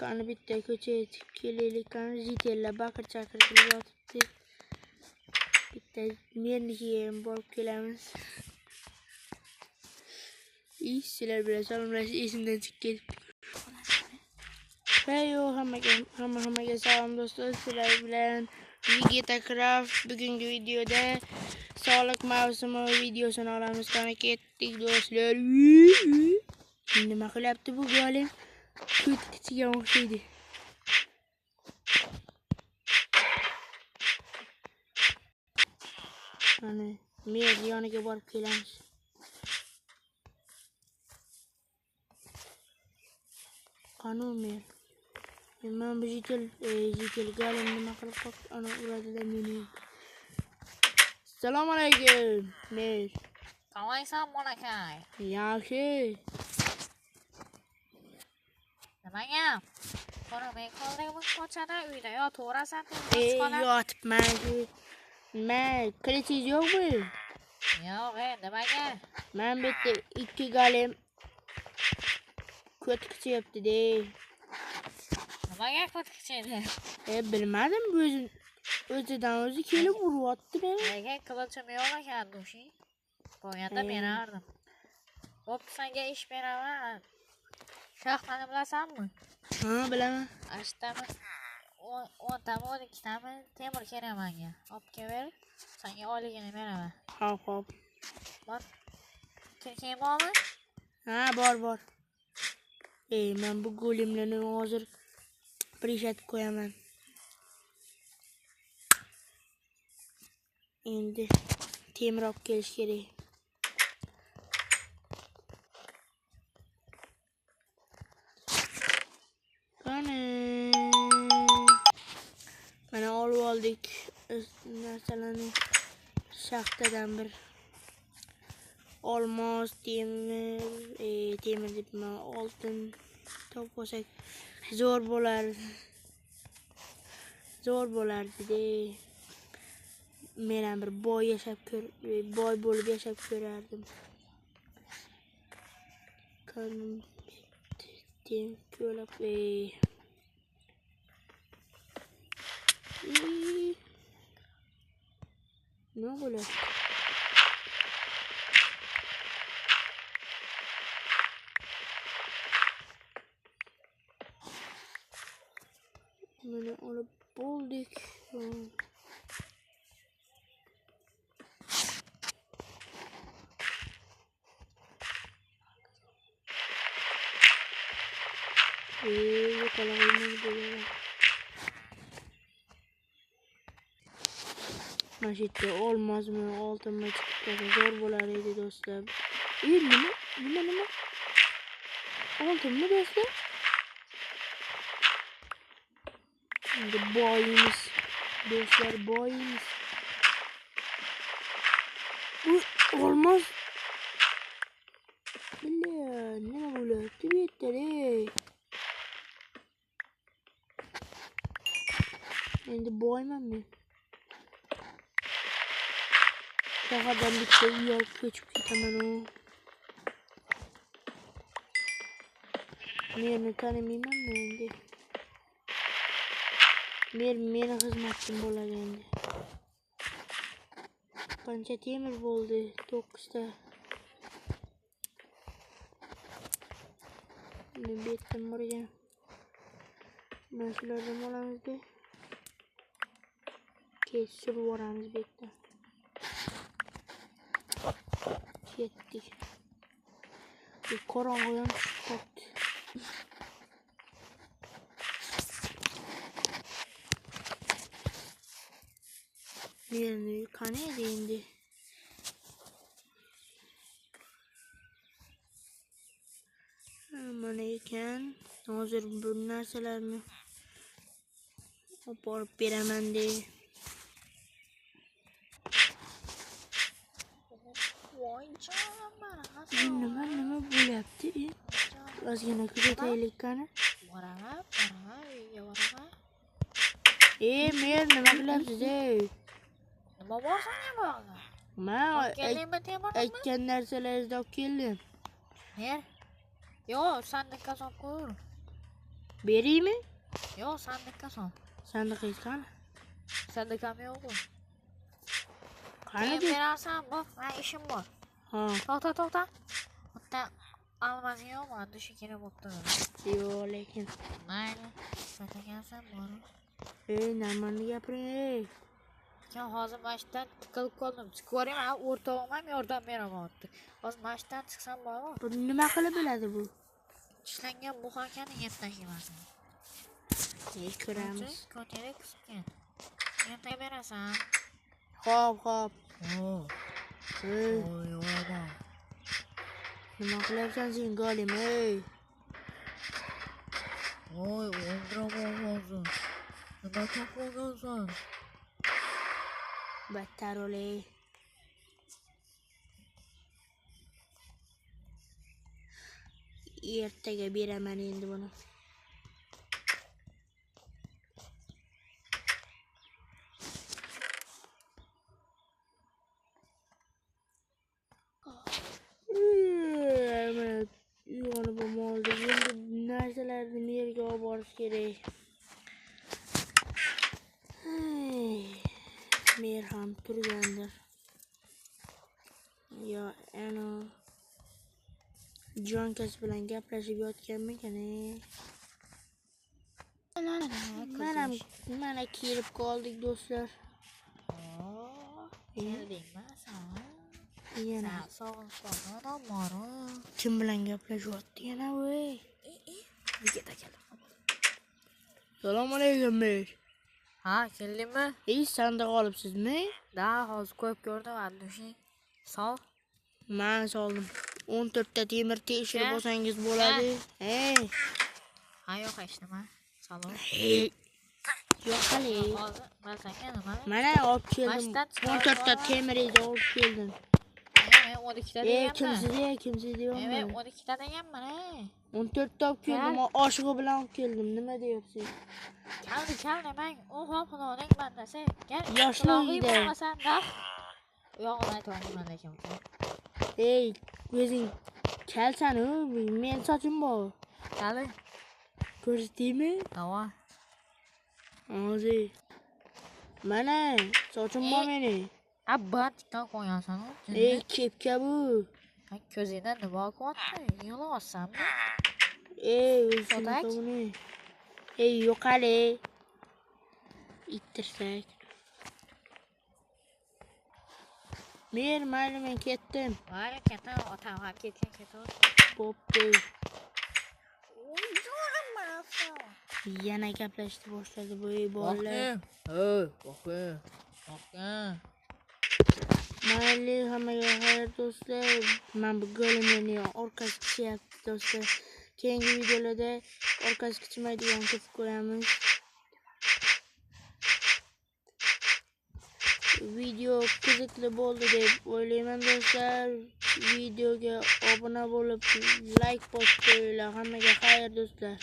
Qani bitta ko'chaga chiqib kelaylik. Qani jitellar baqir-chaqir qilib yotibdi. Bitta mernikiga ham borib kelamiz. Sizlar bilan salomlashish esimdan chiqib ketibdi. Heyo hammaga salom do'stlar. Sizlar bilan Vegeta bugungi videoda sog'liq mavsumi videosini olamiz. Qani ketdik do'stlar. Nima qilyapti bu golim? Kut kichiga o'xshaydi. Ana mer yoniga borib kelamiz. Qani mer? Men bu jitel golim nima qilib qopti? Ana uradida meni. Assalomu alaykum mer. Qalaysan bolakay? Yaxshi. Nimaga? Ko'rmay qoldingmi ko'chada uyda yotaverasan Yotibman. Nima qilichingiz yo'qmi? Yo'q, nimaga? Men bitta 2 golim ko't kichyapti-de. Nimaga ko't kichiydi? Bilmadim, o'zidan o'zi kelib uryapti meni. Nega qilichim yo'q ekan dushi? Qo'yanda berardim. Bo'pti, senga ish beraman. Shoxlarni bilasanmi? Ha, bilaman. Ashtami 10tami 12tami temir kerak menga. Olib kelib, senga oyligini beraman. Xo'p. Bor. Kiyim bormi? Ha, bor. Men bu golemlarni hozir prishatib qo'yaman. Endi temir olib kelish kerak. Mana olib oldik narsalarni. Shaxtadan bir olmos, temir debman, oltin topsak zo'r bo'lardi-de. Men ham bir boy bo'lib yashab ko'rardim. Ko'lab nima bo'ladi? Mana olib bo'ldik. Mana shu yerda olmosmi, oltinmi chiqib zo'r bo'lar edi do'stlar. Nima? Oltinmi do'stlar? Endi boyimiz. Do'stlar, boyimiz. Bu olmos. Nima bo'lyapti bu yerda? Endi boyman men. Shahardan bitta uy olib ko'chib ketaman. Meni tanimayman endi. Meni xizmatchim bo'ladi endi. Qancha temir bo'ldi? 9 ta. Men betdan borgan. Mana shulardan olamiz-da. Surib yuboramiz betdan. Ketdik. Bu qorong'i ham chiqibdi. Meni qani edi endi? Mana ekan. Hozir bu narsalarni olib borib beraman-de. Nima bo'lyapti? Ozgina kuzataylik qani. Boraman, uyga boraman. Men nima qilyapsiz? Nima bor senga bog'da? Men aytgan narsalaringizni olib keldim. Ner? Yo'q, sandiqqa solib qo'y. Bereymi? Yo'q, sandiqqa sol. Sandiqingiz qani? Sandiqam yo'q-ku. Qani Men bu? berasan, bu men ishim bor. Ha. To'xta. Bitta almasing yo'qmi? Dushi kerak bo'pti. Yo'q, lekin. Mayli. Satagansan bor. Nimani gapiring? Sen hozir mashdan tiqilib qoldim. Chiqib ko'rayman, o'rtog'im ham yordam beramayapti. Hozir mashdan chiqsam bormi? Bu nima qilib biladi bu? Ishlangan buxakani yeb tashlayman. Ko'ramiz. Ko'tarib qisqan. Ertaga berasan. Xo'p. Yo'q. Nima qilyapsan sen, golim, ey? O'ldiraman hozir. Nima qilgansan? Battar o'lay. Ertaga beraman endi buni. Uyg'onib oldi. Endi narsalarni yerga olib borish kerak. Mer ham turgandir. Yo, ana jonkasi bilan gaplashib yotganmikan? Mana kelib qoldik do'stlar. Keldingmi sen? Yana Sog'inib qoldim. kim bilan gaplashyapti yana voy? Yigit akalar. Assalomu alaykum mer. Ha, keldingmi? Sandiq olibsizmi? Da, hozir ko'p ko'rdim, Abdushing. Sol. Men soldim. 14 ta temir tekshirib olsangiz bo'ladi. Ha, yo'q hech nima. Salom. Yo'q hali. Hozir men senga nima? Mana olib keldim. 14 ta temiringizni olib keldim. Men 12 ta deganman. Kimsiz deyapman. Men 12 ta deganman. 14 ta olib keldim. Oshig'i bilan olib keldim. Nima deyapsiz? Kaldi men o'g'il xudoning bandasi. Gel. Yoshligida. Yo'g'ini aytmayman lekin. O'zing kelsan-ku, men sochim bor. Qani? Ko'rsataymi? Davay. Hozir. Mana sochim bor meni. Bantikdan qo'yasan-ku. Kepka bu. Ko'zingdan nima qilyapti? Yolg'onsanmi? So'tak. Yo'q hali. Ittirsak. Mayli men ketdim. Mayli ketdim, otam ham ketgan. Bo'pti. Yana gaplashishni boshladi bu bolalar. Mayli, hammaga xayr do'stlar. Men bu golimlarni orqasi tushyapti do'stlar. Keyingi videolarda orqasi kichmaydigan qilib qo'yamiz. Video qiziqli bo'ldi deb o'ylayman do'stlar. Videoga obuna bo'lib, like bosib qo'yinglar. Hammaga xayr do'stlar.